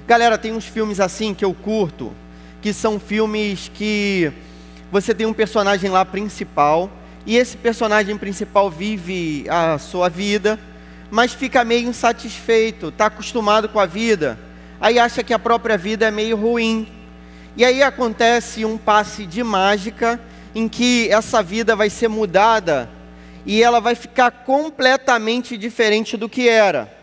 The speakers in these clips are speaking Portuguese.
Galera, tem uns filmes assim que eu curto, que são filmes que você tem um personagem lá principal, e esse personagem principal vive a sua vida, mas fica meio insatisfeito, está acostumado com a vida, aí acha que a própria vida é meio ruim. E aí acontece um passe de mágica, em que essa vida vai ser mudada, e ela vai ficar completamente diferente do que era.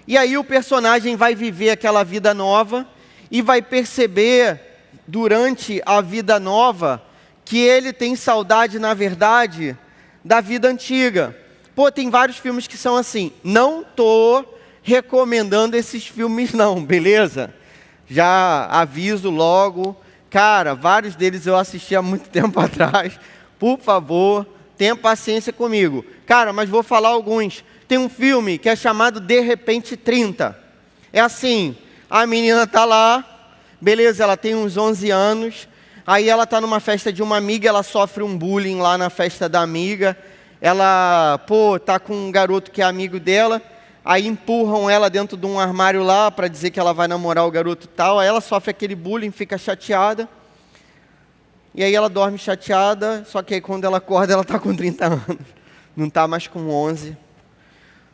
E aí o personagem vai viver aquela vida nova, e vai perceber, durante a vida nova, que ele tem saudade, na verdade, da vida antiga. Pô, tem vários filmes que são assim. Não tô recomendando esses filmes não, beleza? Já aviso logo. Cara, vários deles eu assisti há muito tempo atrás. Por favor, tenha paciência comigo. Cara, mas vou falar alguns. Tem um filme que é chamado De Repente 30. É assim, a menina tá lá, beleza, ela tem uns 11 anos, aí ela tá numa festa de uma amiga, ela sofre um bullying lá na festa da amiga, ela, tá com um garoto que é amigo dela, aí empurram ela dentro de um armário lá para dizer que ela vai namorar o garoto tal, aí ela sofre aquele bullying, fica chateada, e aí ela dorme chateada, só que aí quando ela acorda ela tá com 30 anos, não tá mais com 11.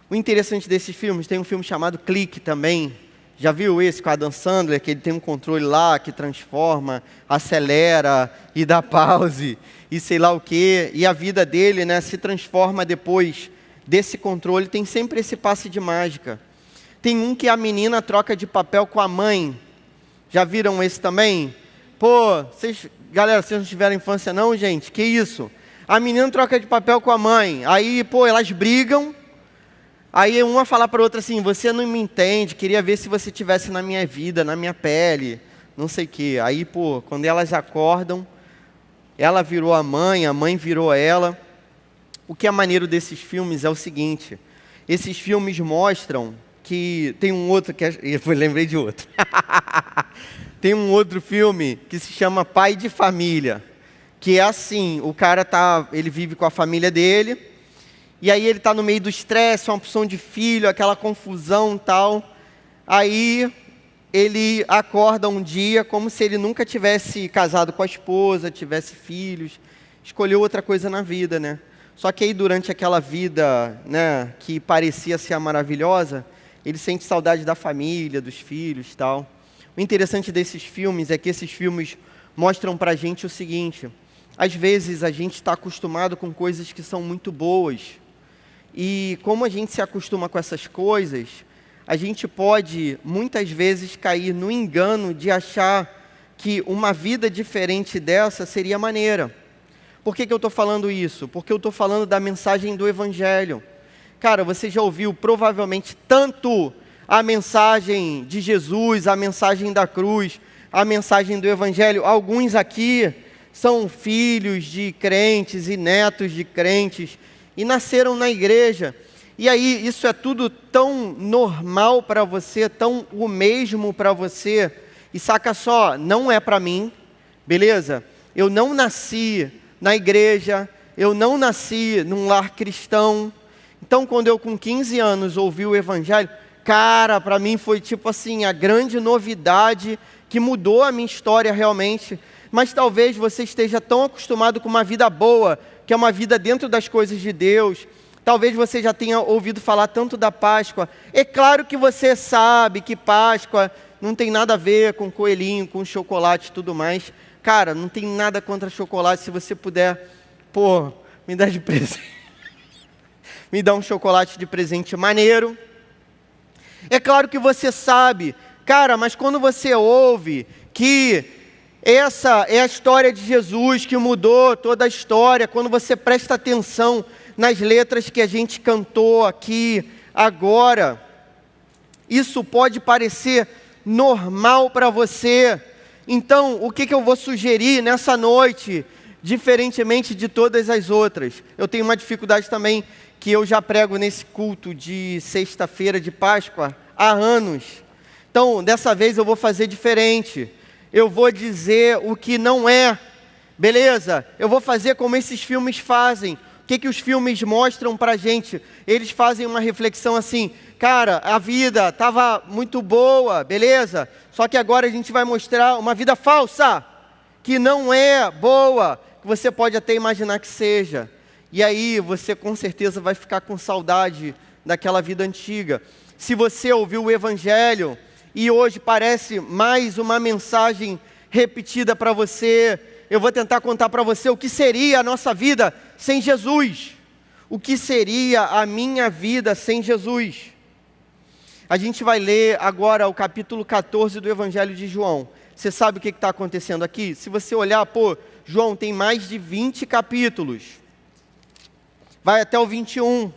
O interessante desses filmes, tem um filme chamado Clique também. Já viu esse com a Adam Sandler, que ele tem um controle lá que transforma, acelera e dá pause e sei lá o quê. E a vida dele, né, se transforma depois desse controle. Tem sempre esse passe de mágica. Tem um que a menina troca de papel com a mãe. Já viram esse também? Galera, vocês não tiveram infância não, gente? Que isso? A menina troca de papel com a mãe. Aí, elas brigam. Aí uma fala para a outra assim, você não me entende, queria ver se você estivesse na minha vida, na minha pele, não sei o quê. Aí, quando elas acordam, ela virou a mãe virou ela. O que é maneiro desses filmes é o seguinte, esses filmes mostram que... Tem um outro que... Eu lembrei de outro. Tem um outro filme que se chama Pai de Família, que é assim, o cara ele vive com a família dele, e aí ele está no meio do estresse, uma opção de filho, aquela confusão e tal. Aí ele acorda um dia como se ele nunca tivesse casado com a esposa, tivesse filhos, escolheu outra coisa na vida, né? Só que aí durante aquela vida, né, que parecia ser a maravilhosa, ele sente saudade da família, dos filhos e tal. O interessante desses filmes é que esses filmes mostram pra gente o seguinte, às vezes a gente está acostumado com coisas que são muito boas, e como a gente se acostuma com essas coisas, a gente pode, muitas vezes, cair no engano de achar que uma vida diferente dessa seria maneira. Por que eu estou falando isso? Porque eu estou falando da mensagem do Evangelho. Cara, você já ouviu provavelmente tanto a mensagem de Jesus, a mensagem da cruz, a mensagem do Evangelho. Alguns aqui são filhos de crentes e netos de crentes, e nasceram na igreja, e aí isso é tudo tão normal para você, tão o mesmo para você, e saca só, não é para mim, beleza? Eu não nasci na igreja, eu não nasci num lar cristão, então quando eu com 15 anos ouvi o Evangelho, cara, para mim foi tipo assim, a grande novidade que mudou a minha história realmente, mas talvez você esteja tão acostumado com uma vida boa, que é uma vida dentro das coisas de Deus. Talvez você já tenha ouvido falar tanto da Páscoa. É claro que você sabe que Páscoa não tem nada a ver com coelhinho, com chocolate e tudo mais. Cara, não tem nada contra chocolate. Se você puder, me dá de presente. Me dá um chocolate de presente maneiro. É claro que você sabe. Cara, mas quando você ouve que essa é a história de Jesus que mudou toda a história, quando você presta atenção nas letras que a gente cantou aqui agora, isso pode parecer normal para você. Então, o que eu vou sugerir nessa noite, diferentemente de todas as outras? Eu tenho uma dificuldade também, que eu já prego nesse culto de sexta-feira de Páscoa há anos. Então, dessa vez eu vou fazer diferente. Eu vou dizer o que não é, beleza? Eu vou fazer como esses filmes fazem. O que os filmes mostram pra gente? Eles fazem uma reflexão assim, cara, a vida estava muito boa, beleza? Só que agora a gente vai mostrar uma vida falsa, que não é boa, que você pode até imaginar que seja. E aí você com certeza vai ficar com saudade daquela vida antiga. Se você ouviu o Evangelho e hoje parece mais uma mensagem repetida para você, eu vou tentar contar para você o que seria a nossa vida sem Jesus. O que seria a minha vida sem Jesus? A gente vai ler agora o capítulo 14 do Evangelho de João. Você sabe o que está acontecendo aqui? Se você olhar, João tem mais de 20 capítulos. Vai até o 21.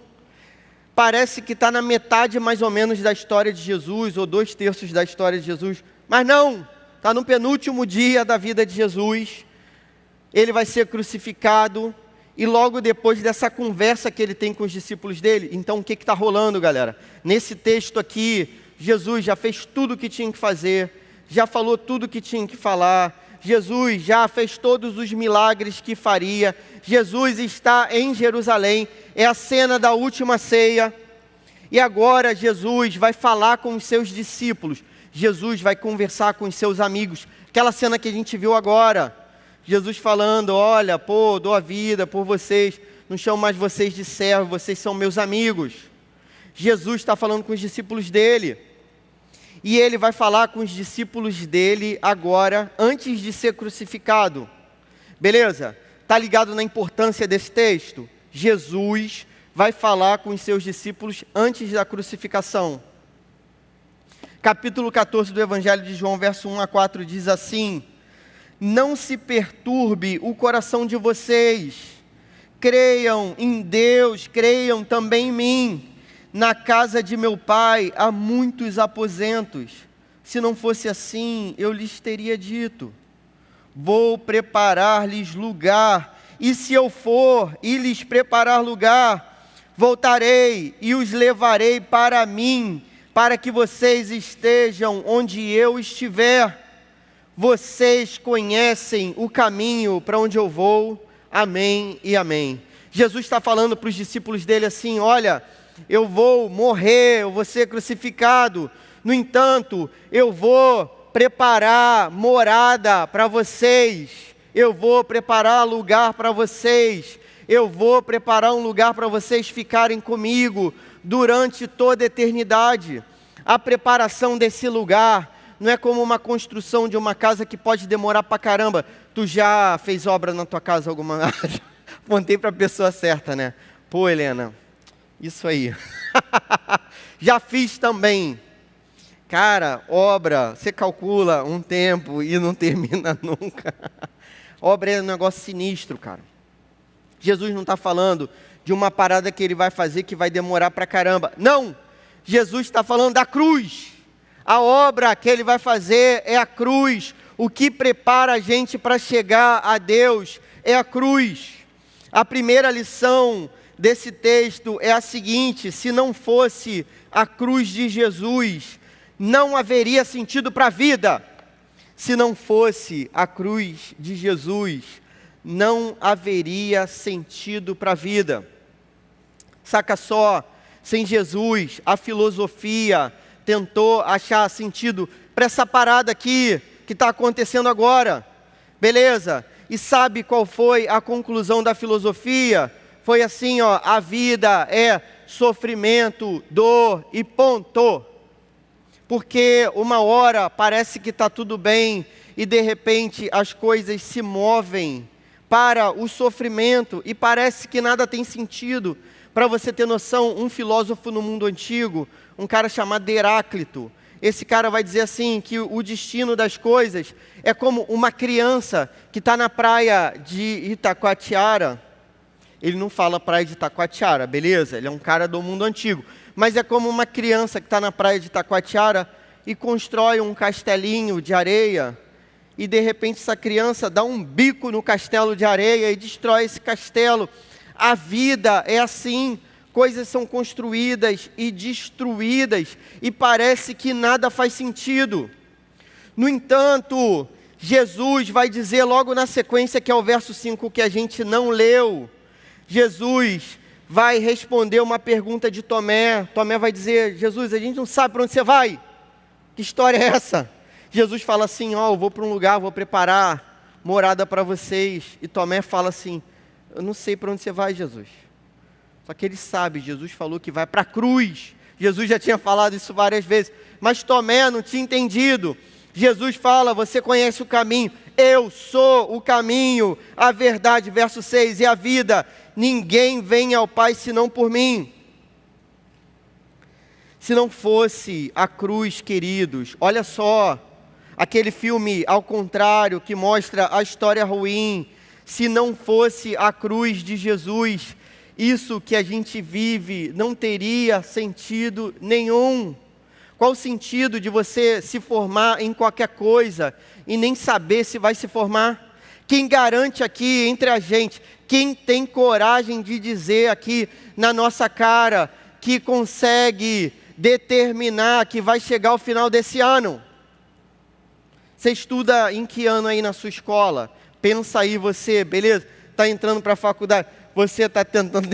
Parece que está na metade mais ou menos da história de Jesus, ou 2/3 da história de Jesus. Mas não, está no penúltimo dia da vida de Jesus. Ele vai ser crucificado. E logo depois dessa conversa que ele tem com os discípulos dele, então o que está rolando, galera? Nesse texto aqui, Jesus já fez tudo o que tinha que fazer, já falou tudo o que tinha que falar, Jesus já fez todos os milagres que faria, Jesus está em Jerusalém, é a cena da última ceia, e agora Jesus vai falar com os seus discípulos, Jesus vai conversar com os seus amigos, aquela cena que a gente viu agora, Jesus falando, olha, dou a vida por vocês, não chamo mais vocês de servos, vocês são meus amigos. Jesus está falando com os discípulos dele, e ele vai falar com os discípulos dele agora, antes de ser crucificado. Beleza? Está ligado na importância desse texto? Jesus vai falar com os seus discípulos antes da crucificação. Capítulo 14 do Evangelho de João, verso 1 a 4, diz assim: não se perturbe o coração de vocês, creiam em Deus, creiam também em mim, na casa de meu pai há muitos aposentos, se não fosse assim, eu lhes teria dito, vou preparar-lhes lugar, e se eu for e lhes preparar lugar, voltarei e os levarei para mim, para que vocês estejam onde eu estiver. Vocês conhecem o caminho para onde eu vou, amém e amém. Jesus está falando para os discípulos dele assim, olha, eu vou morrer, eu vou ser crucificado, no entanto, eu vou preparar morada para vocês, eu vou preparar lugar para vocês, eu vou preparar um lugar para vocês ficarem comigo durante toda a eternidade. A preparação desse lugar não é como uma construção de uma casa que pode demorar pra caramba. Tu já fez obra na tua casa alguma vez? Apontei para a pessoa certa, né? Helena, isso aí. Já fiz também. Cara, obra, você calcula um tempo e não termina nunca. Obra é um negócio sinistro, cara. Jesus não está falando de uma parada que ele vai fazer que vai demorar pra caramba. Não! Jesus está falando da cruz. A obra que ele vai fazer é a cruz. O que prepara a gente para chegar a Deus é a cruz. A primeira lição desse texto é a seguinte: se não fosse a cruz de Jesus, não haveria sentido para a vida. Se não fosse a cruz de Jesus, não haveria sentido para a vida. Saca só, sem Jesus, a filosofia tentou achar sentido para essa parada aqui que está acontecendo agora, beleza? E sabe qual foi a conclusão da filosofia? Foi assim, a vida é sofrimento, dor e ponto. Porque uma hora parece que está tudo bem e de repente as coisas se movem para o sofrimento e parece que nada tem sentido. Para você ter noção, um filósofo no mundo antigo, um cara chamado Heráclito, esse cara vai dizer assim, que o destino das coisas é como uma criança que está na praia de Itacoatiara. Ele não fala praia de Itacoatiara, beleza? Ele é um cara do mundo antigo. Mas é como uma criança que está na praia de Itacoatiara e constrói um castelinho de areia e de repente essa criança dá um bico no castelo de areia e destrói esse castelo. A vida é assim, coisas são construídas e destruídas e parece que nada faz sentido. No entanto, Jesus vai dizer logo na sequência, que é o verso 5 que a gente não leu, Jesus vai responder uma pergunta de Tomé. Tomé vai dizer: Jesus, a gente não sabe para onde você vai. Que história é essa? Jesus fala assim: eu vou para um lugar, vou preparar morada para vocês. E Tomé fala assim: eu não sei para onde você vai, Jesus. Só que ele sabe, Jesus falou que vai para a cruz. Jesus já tinha falado isso várias vezes, mas Tomé não tinha entendido. Jesus fala: você conhece o caminho, eu sou o caminho, a verdade, verso 6, e a vida. Ninguém vem ao Pai senão por mim. Se não fosse a cruz, queridos, olha só, aquele filme Ao Contrário, que mostra a história ruim, se não fosse a cruz de Jesus, isso que a gente vive não teria sentido nenhum. Qual o sentido de você se formar em qualquer coisa e nem saber se vai se formar? Quem garante aqui entre a gente, quem tem coragem de dizer aqui na nossa cara que consegue determinar que vai chegar ao final desse ano? Você estuda em que ano aí na sua escola? Pensa aí você, beleza? Está entrando para a faculdade, você está tentando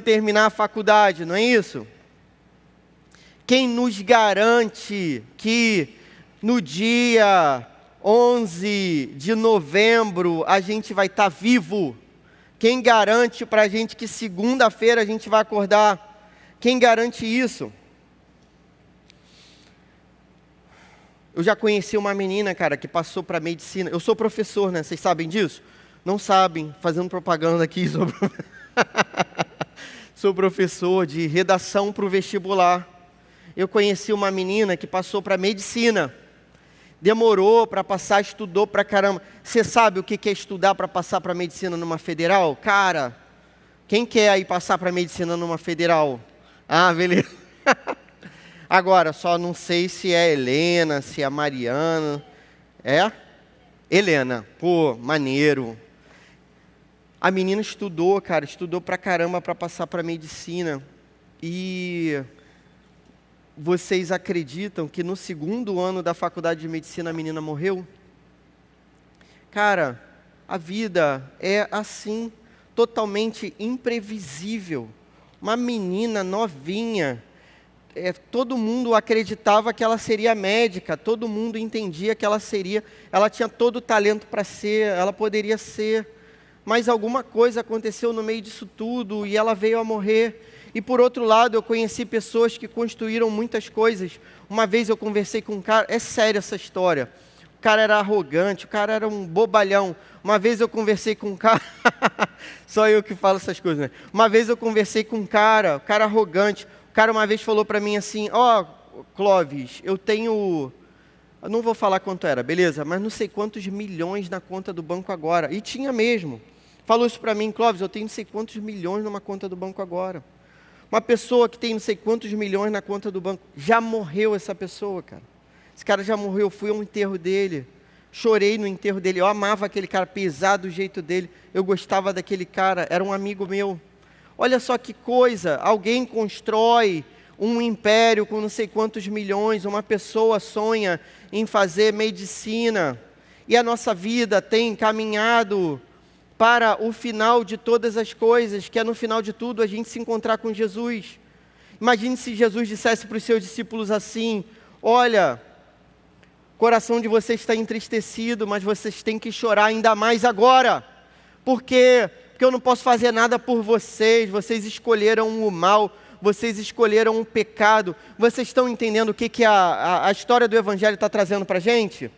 terminar a faculdade, não é isso? Quem nos garante que no dia 11 de novembro a gente vai estar vivo? Quem garante para a gente que segunda-feira a gente vai acordar? Quem garante isso? Eu já conheci uma menina, cara, que passou para medicina. Eu sou professor, né? Vocês sabem disso? Não sabem, fazendo propaganda aqui sobre... Sou professor de redação para o vestibular. Eu conheci uma menina que passou para medicina. Demorou para passar, estudou para caramba. Você sabe o que é estudar para passar para medicina numa federal? Cara, quem quer aí passar para medicina numa federal? Ah, beleza. Agora, só não sei se é Helena, se é Mariana. É? Helena. Pô, maneiro. A menina estudou, cara, estudou pra caramba para passar para medicina. E vocês acreditam que no segundo ano da faculdade de medicina a menina morreu? Cara, a vida é assim, totalmente imprevisível. Uma menina novinha, todo mundo acreditava que ela seria médica, todo mundo entendia que ela tinha todo o talento para ser, ela poderia ser, mas alguma coisa aconteceu no meio disso tudo e ela veio a morrer. E por outro lado, eu conheci pessoas que construíram muitas coisas. Uma vez eu conversei com um cara, é sério essa história, o cara era arrogante, o cara era um bobalhão. Uma vez eu conversei com um cara, só eu que falo essas coisas, né? Uma vez eu conversei com um cara arrogante. O cara uma vez falou para mim assim: Clóvis, eu não vou falar quanto era, beleza? Mas não sei quantos milhões na conta do banco agora. E tinha mesmo. Falou isso para mim: Clóvis, eu tenho não sei quantos milhões numa conta do banco agora. Uma pessoa que tem não sei quantos milhões na conta do banco, já morreu essa pessoa, cara. Esse cara já morreu, eu fui ao enterro dele, chorei no enterro dele, eu amava aquele cara, pesado do jeito dele, eu gostava daquele cara, era um amigo meu. Olha só que coisa, alguém constrói um império com não sei quantos milhões, uma pessoa sonha em fazer medicina, e a nossa vida tem caminhado para o final de todas as coisas, que é no final de tudo a gente se encontrar com Jesus. Imagine se Jesus dissesse para os seus discípulos assim: olha, o coração de vocês está entristecido, mas vocês têm que chorar ainda mais agora. Por quê? Porque eu não posso fazer nada por vocês, vocês escolheram o mal, vocês escolheram o pecado. Vocês estão entendendo o que a história do Evangelho está trazendo para a gente?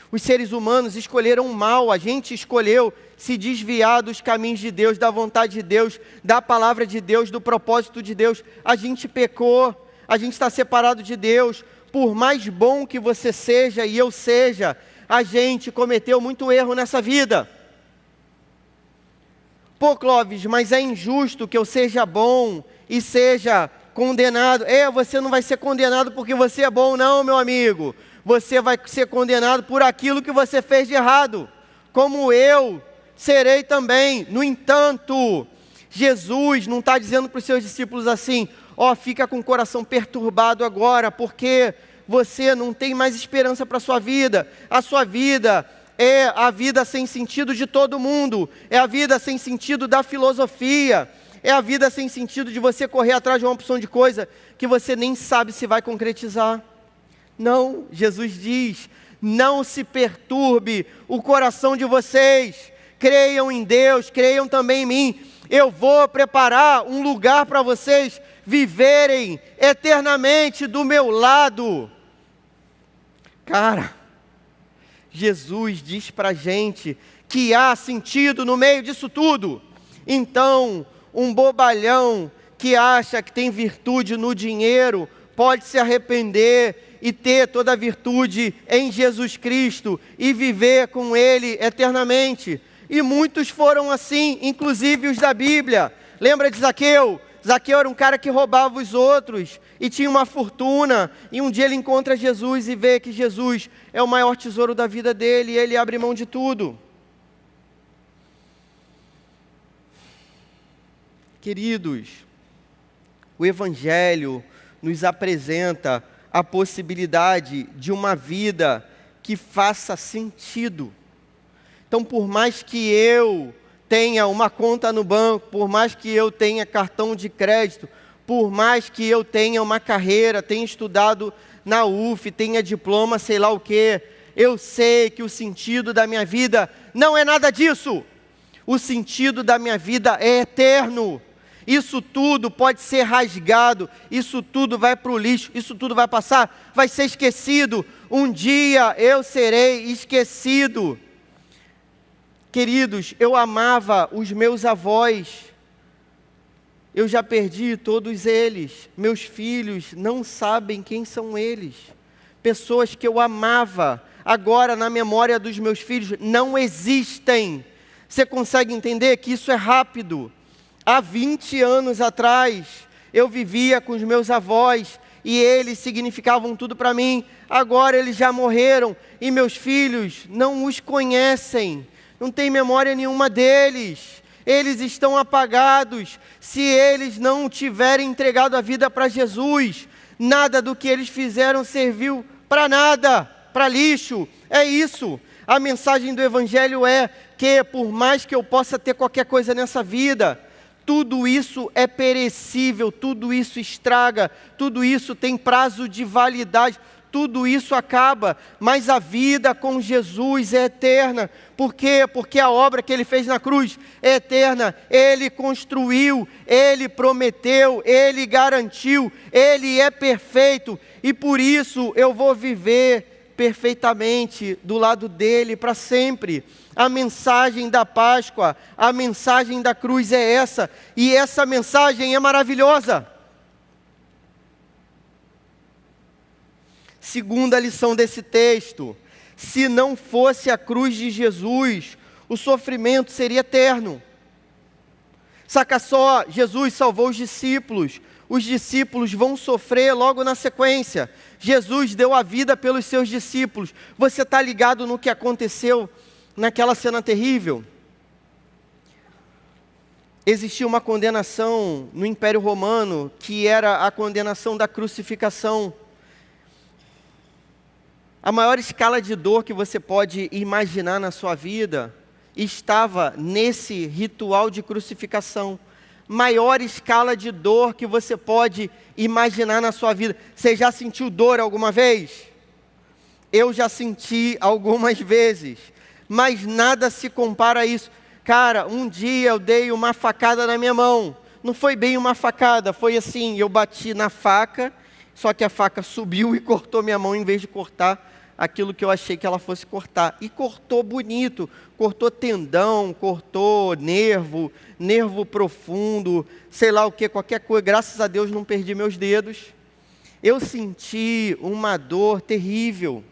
Os seres humanos escolheram o mal, a gente escolheu se desviar dos caminhos de Deus, da vontade de Deus, da palavra de Deus, do propósito de Deus. A gente pecou, a gente está separado de Deus. Por mais bom que você seja e eu seja, a gente cometeu muito erro nessa vida. Pô, Clóvis, mas é injusto que eu seja bom e seja condenado. Você não vai ser condenado porque você é bom, não, meu amigo. Você vai ser condenado por aquilo que você fez de errado, como eu serei também. No entanto, Jesus não está dizendo para os seus discípulos assim: fica com o coração perturbado agora, porque você não tem mais esperança para a sua vida. A sua vida é a vida sem sentido de todo mundo, é a vida sem sentido da filosofia, É a vida sem sentido de você correr atrás de uma opção de coisa que você nem sabe se vai concretizar. Não, Jesus diz, não se perturbe o coração de vocês. Creiam em Deus, creiam também em mim. Eu vou preparar um lugar para vocês viverem eternamente do meu lado. Cara, Jesus diz para a gente que há sentido no meio disso tudo. Então, um bobalhão que acha que tem virtude no dinheiro pode se arrepender e ter toda a virtude em Jesus Cristo e viver com Ele eternamente. E muitos foram assim, inclusive os da Bíblia. Lembra de Zaqueu? Zaqueu era um cara que roubava os outros e tinha uma fortuna. E um dia ele encontra Jesus e vê que Jesus é o maior tesouro da vida dele e ele abre mão de tudo. Queridos, o Evangelho nos apresenta a possibilidade de uma vida que faça sentido. Então, por mais que eu tenha uma conta no banco, por mais que eu tenha cartão de crédito, por mais que eu tenha uma carreira, tenha estudado na UF, tenha diploma, sei lá o quê, eu sei que o sentido da minha vida não é nada disso. O sentido da minha vida é eterno. Isso tudo pode ser rasgado, isso tudo vai para o lixo, isso tudo vai passar, vai ser esquecido. Um dia eu serei esquecido. Queridos, eu amava os meus avós, eu já perdi todos eles. Meus filhos não sabem quem são eles. Pessoas que eu amava, agora na memória dos meus filhos, não existem. Você consegue entender que isso é rápido? Há 20 anos atrás, eu vivia com os meus avós e eles significavam tudo para mim. Agora eles já morreram e meus filhos não os conhecem. Não tem memória nenhuma deles. Eles estão apagados. Se eles não tiverem entregado a vida para Jesus, nada do que eles fizeram serviu para nada, para lixo. É isso. A mensagem do Evangelho é que por mais que eu possa ter qualquer coisa nessa vida, tudo isso é perecível, tudo isso estraga, tudo isso tem prazo de validade, tudo isso acaba, mas a vida com Jesus é eterna. Por quê? Porque a obra que Ele fez na cruz é eterna. Ele construiu, Ele prometeu, Ele garantiu, Ele é perfeito, e por isso eu vou viver perfeitamente do lado dEle para sempre. A mensagem da Páscoa, a mensagem da cruz é essa, e essa mensagem é maravilhosa. Segunda lição desse texto: se não fosse a cruz de Jesus, o sofrimento seria eterno. Saca só, Jesus salvou os discípulos vão sofrer logo na sequência. Jesus deu a vida pelos seus discípulos. Você está ligado no que aconteceu naquela cena terrível? Existia uma condenação no Império Romano, que era a condenação da crucificação. A maior escala de dor que você pode imaginar na sua vida estava nesse ritual de crucificação. Maior escala de dor que você pode imaginar na sua vida. Você já sentiu dor alguma vez? Eu já senti algumas vezes, mas nada se compara a isso. Cara, um dia eu dei uma facada na minha mão. Não foi bem uma facada, foi assim, eu bati na faca, só que a faca subiu e cortou minha mão em vez de cortar aquilo que eu achei que ela fosse cortar. E cortou bonito, cortou tendão, cortou nervo profundo, sei lá o que, qualquer coisa. Graças a Deus não perdi meus dedos. Eu senti uma dor terrível.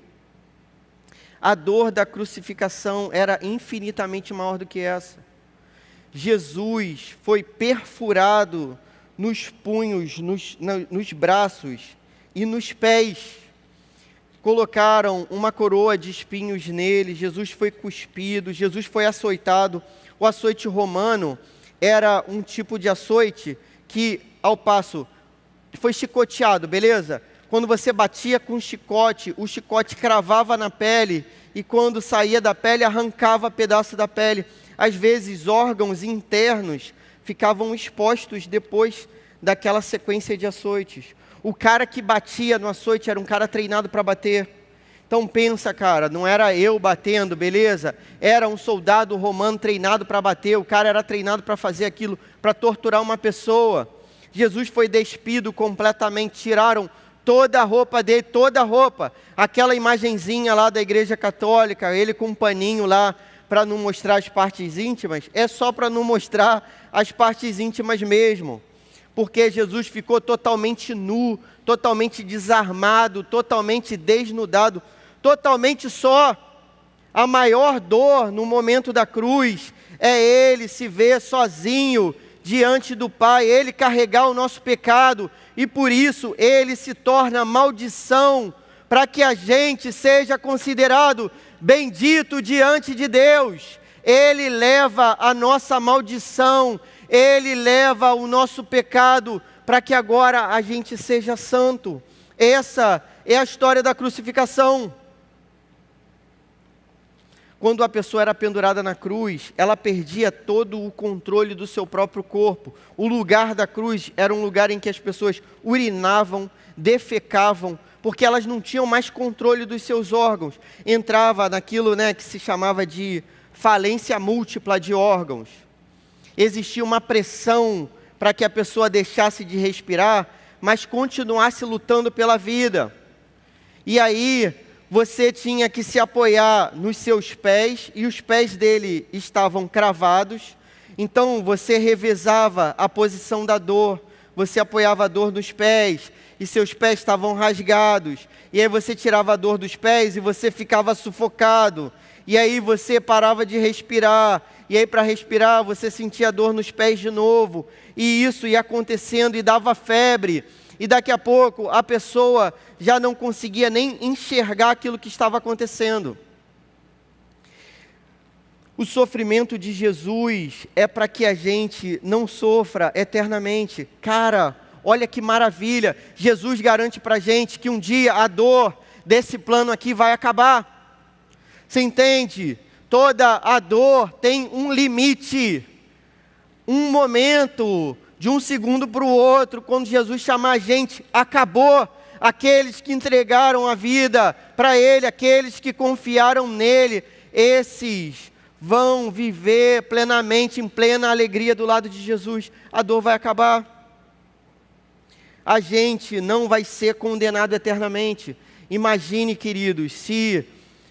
A dor da crucificação era infinitamente maior do que essa. Jesus foi perfurado nos punhos, nos braços e nos pés. Colocaram uma coroa de espinhos nele, Jesus foi cuspido, Jesus foi açoitado. O açoite romano era um tipo de açoite que, ao passo, foi chicoteado, beleza? Quando você batia com o chicote cravava na pele, e quando saía da pele, arrancava pedaço da pele. Às vezes, órgãos internos ficavam expostos depois daquela sequência de açoites. O cara que batia no açoite era um cara treinado para bater. Então pensa, cara, não era eu batendo, beleza? Era um soldado romano treinado para bater, o cara era treinado para fazer aquilo, para torturar uma pessoa. Jesus foi despido completamente, tiraram toda a roupa dele, toda a roupa. Aquela imagenzinha lá da igreja católica, ele com um paninho lá, para não mostrar as partes íntimas, é só para não mostrar as partes íntimas mesmo. Porque Jesus ficou totalmente nu, totalmente desarmado, totalmente desnudado, totalmente só. A maior dor no momento da cruz é ele se ver sozinho diante do Pai, ele carregar o nosso pecado, e por isso ele se torna maldição, para que a gente seja considerado bendito diante de Deus. Ele leva a nossa maldição, ele leva o nosso pecado, para que agora a gente seja santo. Essa é a história da crucificação. Quando a pessoa era pendurada na cruz, ela perdia todo o controle do seu próprio corpo. O lugar da cruz era um lugar em que as pessoas urinavam, defecavam, porque elas não tinham mais controle dos seus órgãos. Entrava naquilo, que se chamava de falência múltipla de órgãos. Existia uma pressão para que a pessoa deixasse de respirar, mas continuasse lutando pela vida. E aí você tinha que se apoiar nos seus pés, e os pés dele estavam cravados. Então você revezava a posição da dor. Você apoiava a dor nos pés, e seus pés estavam rasgados. E aí você tirava a dor dos pés, e você ficava sufocado. E aí você parava de respirar. E aí para respirar, você sentia dor nos pés de novo. E isso ia acontecendo, e dava febre. E daqui a pouco, a pessoa já não conseguia nem enxergar aquilo que estava acontecendo. O sofrimento de Jesus é para que a gente não sofra eternamente. Cara, olha que maravilha. Jesus garante para a gente que um dia a dor desse plano aqui vai acabar. Você entende? Toda a dor tem um limite. Um momento, de um segundo para o outro, quando Jesus chamar a gente, acabou. Aqueles que entregaram a vida para Ele, aqueles que confiaram nele, esses vão viver plenamente, em plena alegria do lado de Jesus. A dor vai acabar. A gente não vai ser condenado eternamente. Imagine, queridos, se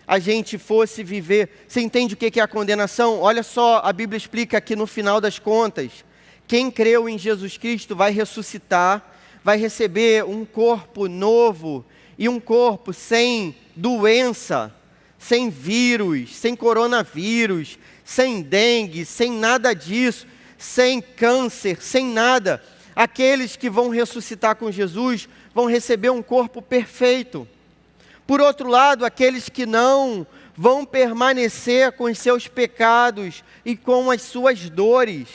a gente fosse viver... Você entende o que é a condenação? Olha só, a Bíblia explica aqui no final das contas. Quem creu em Jesus Cristo vai ressuscitar, vai receber um corpo novo, e um corpo sem doença, sem vírus, sem coronavírus, sem dengue, sem nada disso, sem câncer, sem nada. Aqueles que vão ressuscitar com Jesus vão receber um corpo perfeito. Por outro lado, aqueles que não vão permanecer com os seus pecados e com as suas dores.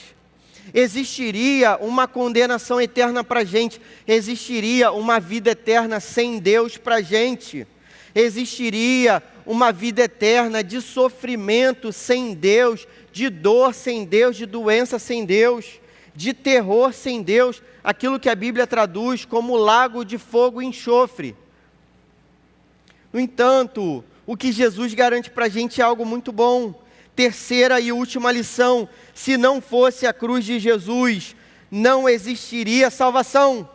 Existiria uma condenação eterna para a gente, existiria uma vida eterna sem Deus para a gente, existiria uma vida eterna de sofrimento sem Deus, de dor sem Deus, de doença sem Deus, de terror sem Deus, aquilo que a Bíblia traduz como lago de fogo e enxofre. No entanto, o que Jesus garante para a gente é algo muito bom. Terceira e última lição: se não fosse a cruz de Jesus, não existiria salvação.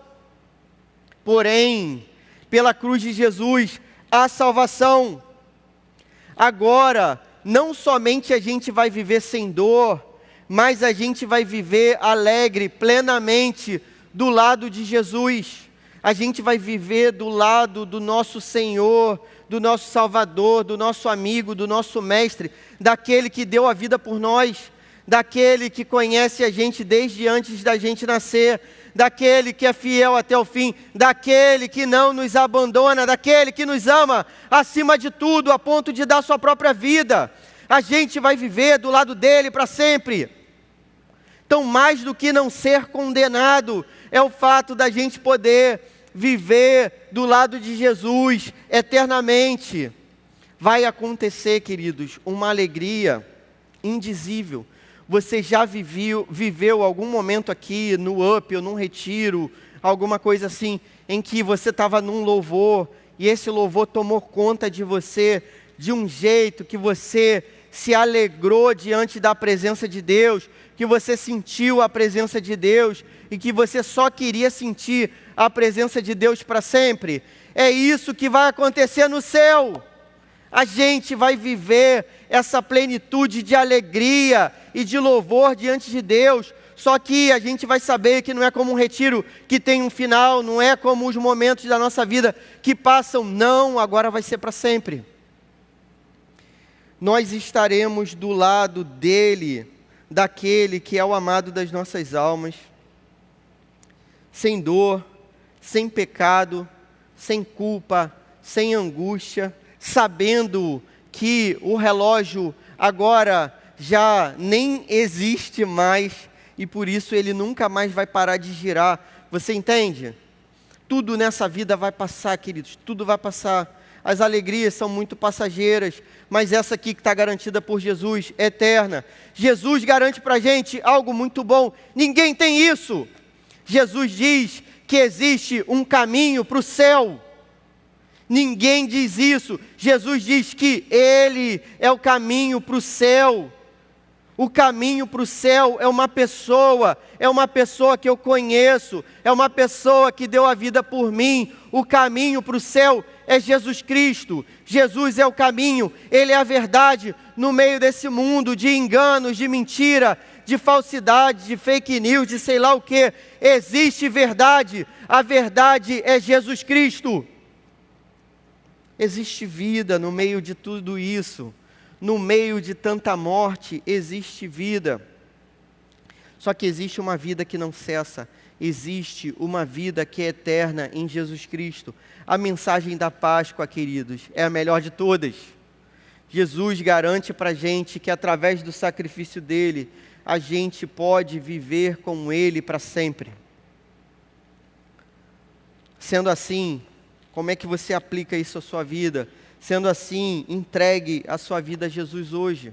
Porém, pela cruz de Jesus, há salvação. Agora, não somente a gente vai viver sem dor, mas a gente vai viver alegre, plenamente, do lado de Jesus. A gente vai viver do lado do nosso Senhor, do nosso Salvador, do nosso amigo, do nosso mestre, daquele que deu a vida por nós, daquele que conhece a gente desde antes da gente nascer, daquele que é fiel até o fim, daquele que não nos abandona, daquele que nos ama acima de tudo, a ponto de dar sua própria vida. A gente vai viver do lado dele para sempre. Então, mais do que não ser condenado, é o fato da gente poder viver do lado de Jesus eternamente. Vai acontecer, queridos, uma alegria indizível, Você já viveu algum momento aqui no UP ou num retiro, alguma coisa assim, em que você estava num louvor e esse louvor tomou conta de você de um jeito que você se alegrou diante da presença de Deus, que você sentiu a presença de Deus e que você só queria sentir a presença de Deus para sempre? É isso que vai acontecer no céu. A gente vai viver essa plenitude de alegria e de louvor diante de Deus, só que a gente vai saber que não é como um retiro que tem um final, não é como os momentos da nossa vida que passam, não, agora vai ser para sempre. Nós estaremos do lado dele, daquele que é o amado das nossas almas, sem dor, sem pecado, sem culpa, sem angústia, sabendo que o relógio agora já nem existe mais e por isso ele nunca mais vai parar de girar. Você entende? Tudo nessa vida vai passar, queridos, tudo vai passar. As alegrias são muito passageiras, mas essa aqui que está garantida por Jesus é eterna. Jesus garante para a gente algo muito bom. Ninguém tem isso. Jesus diz que existe um caminho para o céu. Ninguém diz isso. Jesus diz que Ele é o caminho para o céu. O caminho para o céu é uma pessoa que eu conheço, é uma pessoa que deu a vida por mim. O caminho para o céu é Jesus Cristo. Jesus é o caminho, Ele é a verdade no meio desse mundo de enganos, de mentira, de falsidade, de fake news, de sei lá o que. Existe verdade, a verdade é Jesus Cristo. Existe vida no meio de tudo isso. No meio de tanta morte, existe vida. Só que existe uma vida que não cessa. Existe uma vida que é eterna em Jesus Cristo. A mensagem da Páscoa, queridos, é a melhor de todas. Jesus garante para a gente que através do sacrifício dele, a gente pode viver com ele para sempre. Sendo assim, como é que você aplica isso à sua vida? Sendo assim, entregue a sua vida a Jesus hoje.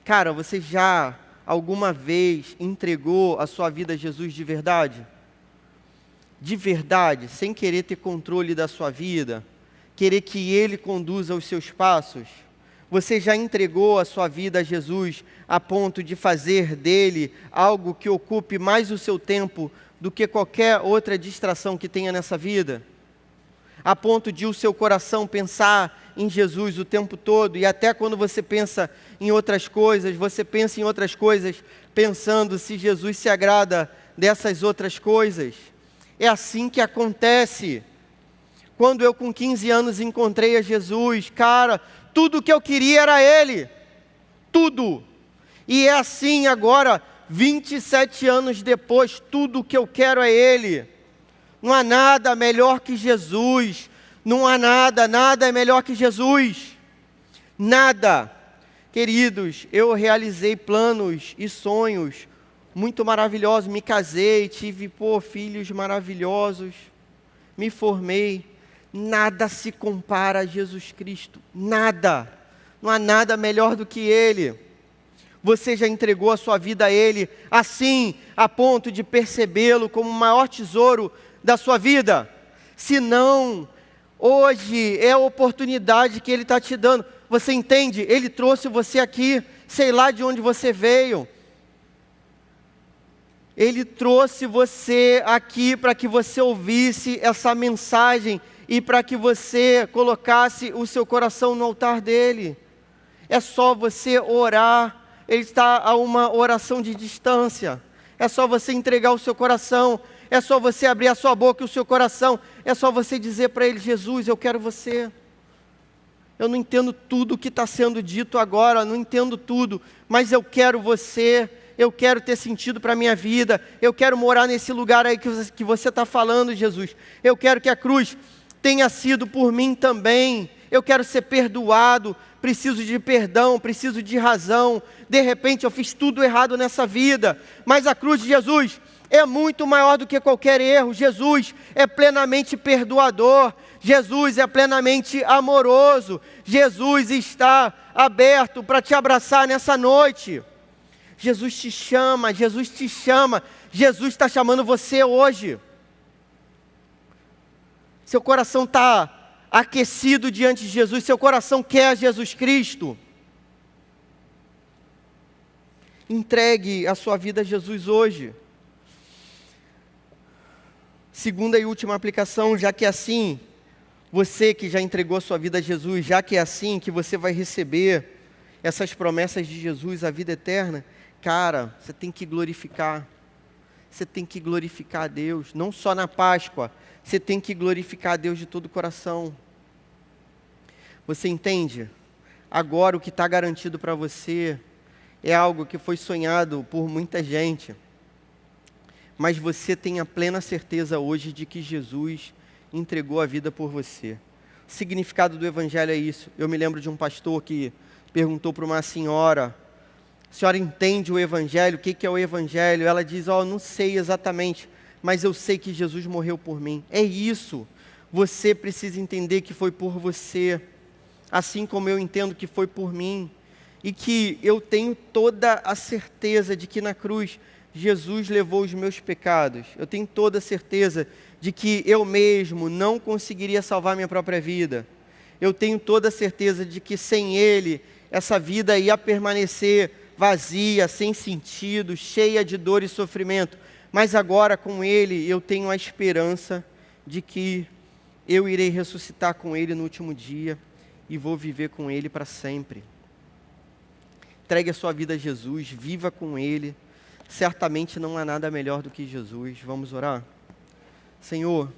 Cara, você já alguma vez entregou a sua vida a Jesus de verdade? De verdade, sem querer ter controle da sua vida, querer que Ele conduza os seus passos? Você já entregou a sua vida a Jesus a ponto de fazer dele algo que ocupe mais o seu tempo do que qualquer outra distração que tenha nessa vida? A ponto de o seu coração pensar em Jesus o tempo todo, e até quando você pensa em outras coisas, você pensa em outras coisas pensando se Jesus se agrada dessas outras coisas. É assim que acontece. Quando eu com 15 anos encontrei a Jesus, cara, tudo que eu queria era Ele, tudo. E é assim agora, 27 anos depois, tudo que eu quero é Ele. Não há nada melhor que Jesus. Não há nada é melhor que Jesus. Nada. Queridos, eu realizei planos e sonhos muito maravilhosos. Me casei, tive filhos maravilhosos. Me formei. Nada se compara a Jesus Cristo. Nada. Não há nada melhor do que Ele. Você já entregou a sua vida a Ele assim, a ponto de percebê-lo como o maior tesouro da sua vida? Se não, hoje é a oportunidade que Ele está te dando. Você entende? Ele trouxe você aqui, sei lá de onde você veio. Ele trouxe você aqui para que você ouvisse essa mensagem e para que você colocasse o seu coração no altar dele. É só você orar. Ele está a uma oração de distância. É só você entregar o seu coração. É só você abrir a sua boca e o seu coração. É só você dizer para Ele: Jesus, eu quero você. Eu não entendo tudo o que está sendo dito agora, não entendo tudo, mas eu quero você. Eu quero ter sentido para a minha vida. Eu quero morar nesse lugar aí que você está falando, Jesus. Eu quero que a cruz tenha sido por mim também. Eu quero ser perdoado. Preciso de perdão, preciso de razão. De repente eu fiz tudo errado nessa vida, mas a cruz de Jesus é muito maior do que qualquer erro. Jesus é plenamente perdoador. Jesus é plenamente amoroso. Jesus está aberto para te abraçar nessa noite. Jesus te chama, Jesus te chama, Jesus está chamando você hoje. Seu coração está aquecido diante de Jesus, seu coração quer Jesus Cristo. Entregue a sua vida a Jesus hoje. Segunda e última aplicação, já que é assim, você que já entregou a sua vida a Jesus, já que é assim que você vai receber essas promessas de Jesus, a vida eterna, cara, você tem que glorificar. Você tem que glorificar a Deus, não só na Páscoa, você tem que glorificar a Deus de todo o coração. Você entende? Agora o que está garantido para você é algo que foi sonhado por muita gente, mas você tem a plena certeza hoje de que Jesus entregou a vida por você. O significado do Evangelho é isso. Eu me lembro de um pastor que perguntou para uma senhora: a senhora entende o Evangelho? O que é o Evangelho? Ela diz: não sei exatamente, mas eu sei que Jesus morreu por mim. É isso. Você precisa entender que foi por você, assim como eu entendo que foi por mim. E que eu tenho toda a certeza de que na cruz Jesus levou os meus pecados. Eu tenho toda a certeza de que eu mesmo não conseguiria salvar minha própria vida. Eu tenho toda a certeza de que sem Ele, essa vida ia permanecer vazia, sem sentido, cheia de dor e sofrimento. Mas agora com Ele, eu tenho a esperança de que eu irei ressuscitar com Ele no último dia e vou viver com Ele para sempre. Entregue a sua vida a Jesus, viva com Ele. Certamente não há nada melhor do que Jesus. Vamos orar? Senhor,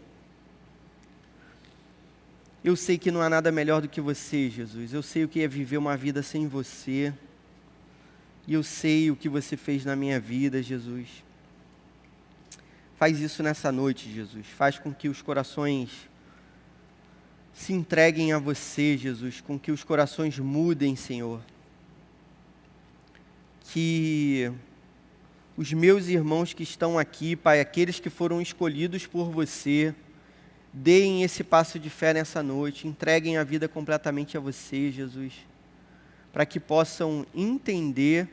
eu sei que não há nada melhor do que você, Jesus. Eu sei o que é viver uma vida sem você. E eu sei o que você fez na minha vida, Jesus. Faz isso nessa noite, Jesus. Faz com que os corações se entreguem a você, Jesus. Com que os corações mudem, Senhor. Que os meus irmãos que estão aqui, Pai, aqueles que foram escolhidos por você, deem esse passo de fé nessa noite, entreguem a vida completamente a você, Jesus, para que possam entender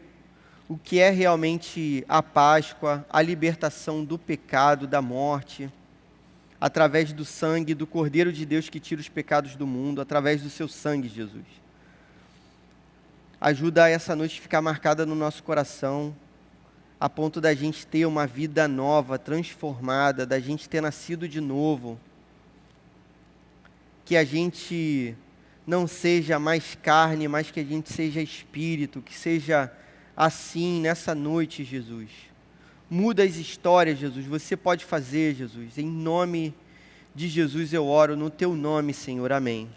o que é realmente a Páscoa, a libertação do pecado, da morte, através do sangue do Cordeiro de Deus que tira os pecados do mundo, através do seu sangue, Jesus. Ajuda essa noite a ficar marcada no nosso coração, a ponto da gente ter uma vida nova, transformada, da gente ter nascido de novo. Que a gente não seja mais carne, mas que a gente seja espírito, que seja assim nessa noite, Jesus. Muda as histórias, Jesus, você pode fazer, Jesus. Em nome de Jesus eu oro, no teu nome, Senhor, amém.